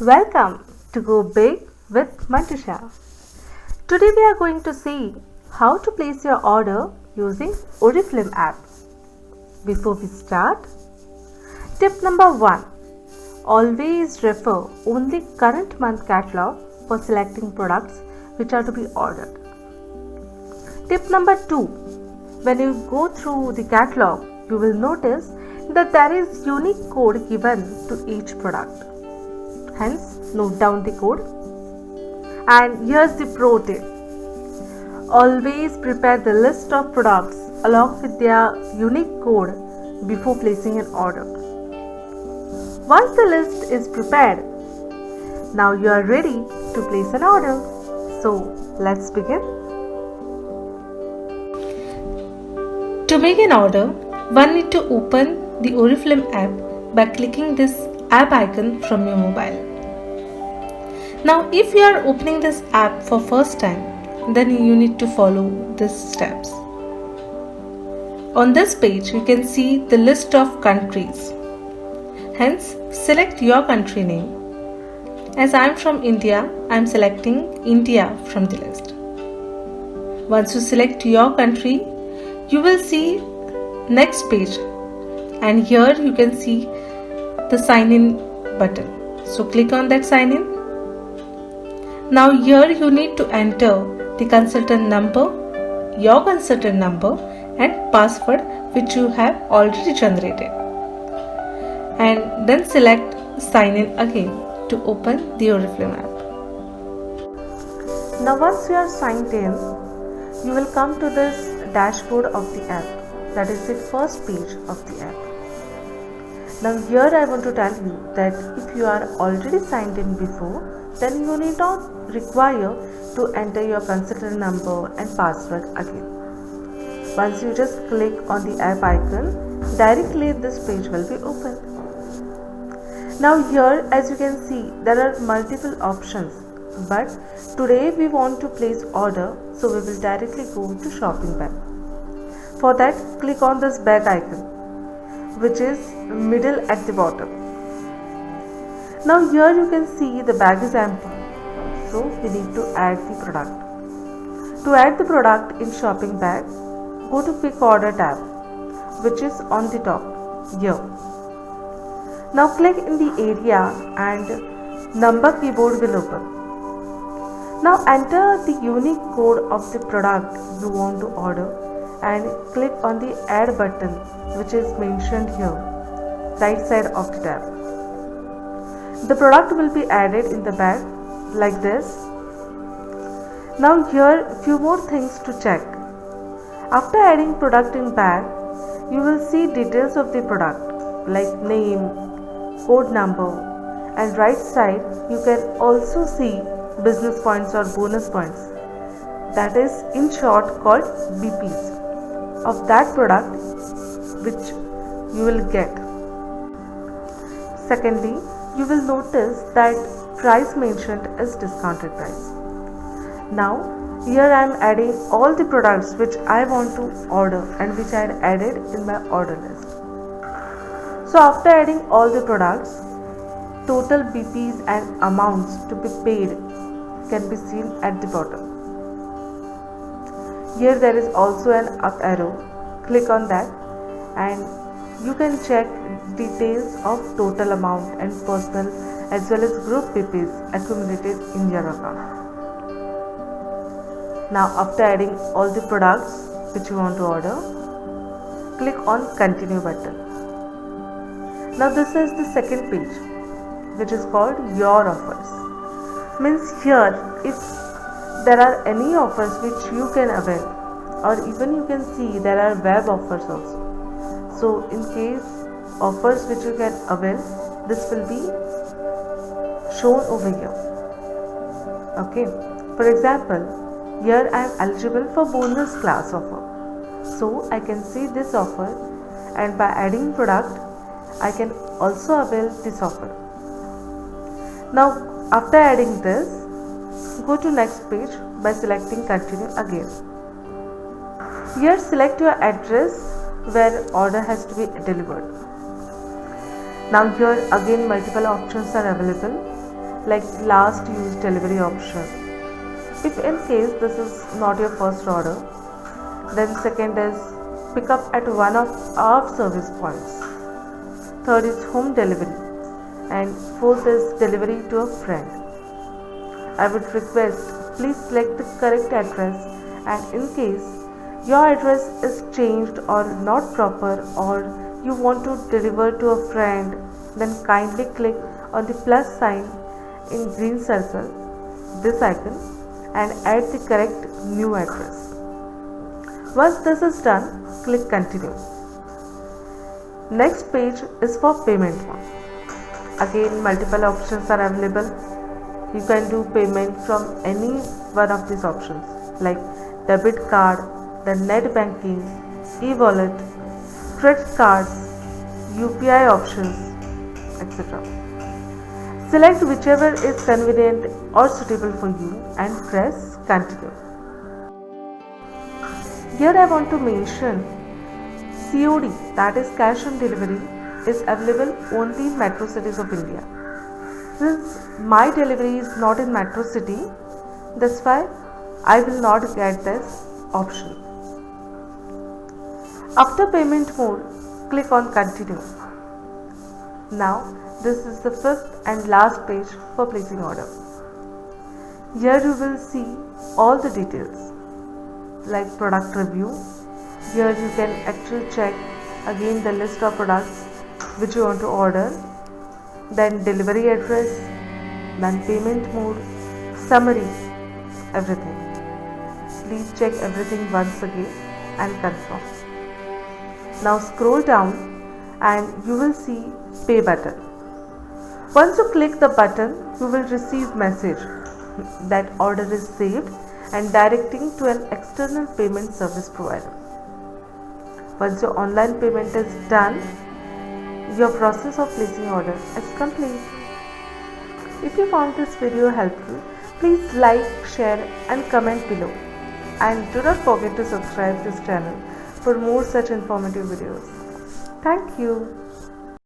Welcome to Go Big with Mantusha. Today we are going to see how to place your order using Oriflame app. Before we start, tip number 1. Always refer only current month catalog for selecting products which are to be ordered. Tip number 2. When you go through the catalog, you will notice that there is unique code given to each product. Hence, note down the code. And here's the pro tip. Always prepare the list of products along with their unique code before placing an order. Once the list is prepared, now you are ready to place an order. So, let's begin. To make an order, one need to open the Oriflame app by clicking this app icon from your mobile. Now if you are opening this app for first time, then you need to follow these steps. On this page you can see the list of countries. Hence select your country name. As I am from India, I am selecting India from the list. Once you select your country, you will see next page, and here you can see the sign in button. So click on that sign in. Now here you need to enter the consultant number, your consultant number and password which you have already generated. And then select sign in again to open the Oriflame app. Now once you are signed in, you will come to this dashboard of the app. That is the first page of the app. Now here I want to tell you that if you are already signed in before, then you need not require to enter your consultant number and password again. Once you just click on the app icon, directly this page will be opened. Now here, as you can see, there are multiple options, but today we want to place order, so we will directly go to shopping bag. For that, click on this bag icon, which is middle at the bottom. Now here you can see the bag is empty, so we need to add the product. To add the product in shopping bag, go to quick order tab, which is on the top here. Now click in the area and number keyboard will open. Now enter the unique code of the product you want to order and click on the add button, which is mentioned here, right side of the tab. The product will be added in the bag like this. Now here few more things to check. After adding product in bag, you will see details of the product like name, code number, and right side you can also see business points or bonus points. That is in short called BPs of that product which you will get. Secondly, you will notice that price mentioned is discounted price. Now here I am adding all the products which I want to order and which I had added in my order list. So after adding all the products, total BPs and amounts to be paid can be seen at the bottom. Here there is also an up arrow. Click on that and you can check details of total amount and personal as well as group BPs accumulated in your account. Now after adding all the products which you want to order, click on continue button. Now this is the second page, which is called your offers. Means here if there are any offers which you can avail, or even you can see there are web offers also. So in case offers which you can avail, this will be shown over here. Okay. For example, here I am eligible for bonus class offer. So I can see this offer, and by adding product, I can also avail this offer. Now after adding this, go to next page by selecting continue again. Here select your address where order has to be delivered. Now here again multiple options are available. like last use delivery option. If in case this is not your first order, then second is pick up at one of our service points. Third is home delivery, and fourth is delivery to a friend. I would request please select the correct address, and in case your address is changed or not proper, or you want to deliver to a friend, then kindly click on the plus sign in green circle, this icon, and add the correct new address. Once this is done, click continue. Next page is for payment one. Again, multiple options are available. You can do payment from any one of these options like debit card, the net banking, e-wallet, credit cards, UPI options, etc. Select whichever is convenient or suitable for you and press continue. Here I want to mention COD, that is cash on delivery, is available only in metro cities of India. Since my delivery is not in metro city, that's why I will not get this option. After payment mode, click on continue. Now this is the fifth and last page for placing order. Here you will see all the details like product review. Here you can actually check again the list of products which you want to order, then delivery address, then payment mode, summary, everything. Please check everything once again and confirm. Now scroll down and you will see pay button. Once you click the button, you will receive message that order is saved and directing to an external payment service provider. Once your online payment is done, your process of placing order is complete. If you found this video helpful, please like, share and comment below. And do not forget to subscribe this channel for more such informative videos. Thank you.